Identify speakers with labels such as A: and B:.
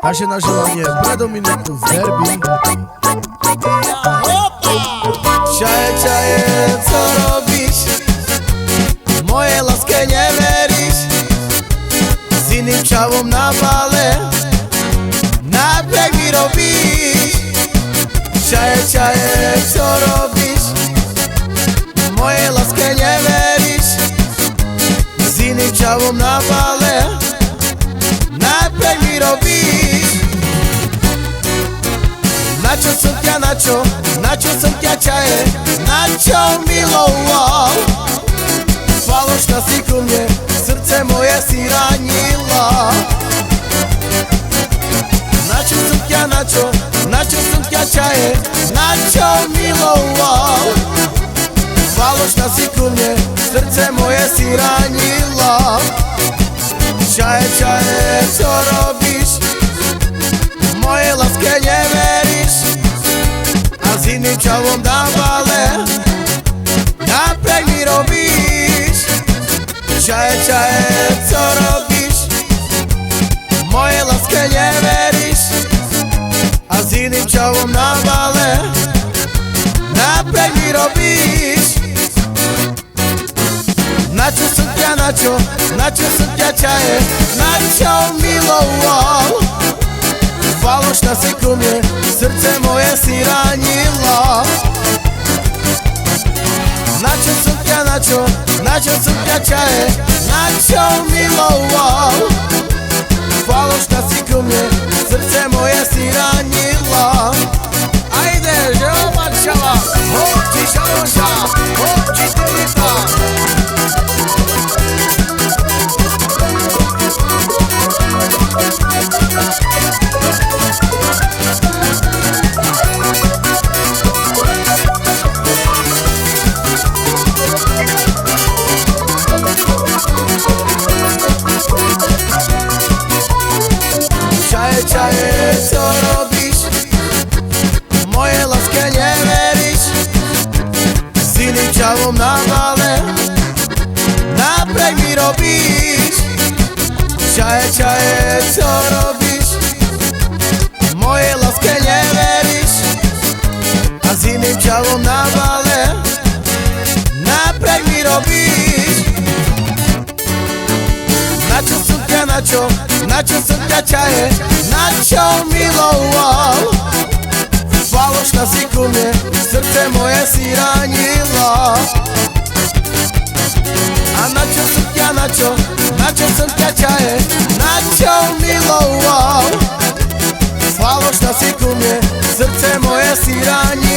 A: Naše naželanie predominantnú verby. Čaje, čaje, co robíš? Moje láske neveríš? S iným čavom na bale napriek mi robíš. Čaje, čaje, co robíš? Moje láske neveríš? S iným čavom na bale napriek mi robíš. Načo som ťa, načo som ťa čaje, načo miloval? Falošná si ku mne, srdce moje si ranila. Načo som ťa, načo som ťa čaje, načo miloval? Falošná si ku mne, srdce moje si ranila. Čaje, čaje, co robíš? Moje láske neveríš? A s iným čavom na bale napriek mi robíš. Čaje, čaje, co robíš? Moje láske neveríš? A s iným čavom na bale napriek mi robíš. Načo som ťa, načo som ťa čaje, načo miloval? Falošná si ku mne, srdce moje si ranila. Načo som ťa, načo som ťa čaje, načo miloval? Falošná si ku mne, srdce moje si ranila. Ajde, že omačala, hoči šaloša, hoči telipa. Čaje, čaje, co robíš? Moje láske neveríš? S iným čavom na bale napriek mi robíš. Čaje, čaje, co robíš? Moje láske neveríš? A s iným čavom na bale napriek mi robíš. Načo som ťa, načo som ťa čaje, načo miloval? Falošná si ku mne, srdce moje si ranila. A načo som ťa, načo som ťa čaje, načo miloval? Falošná si ku mne, srdce moje si ranila.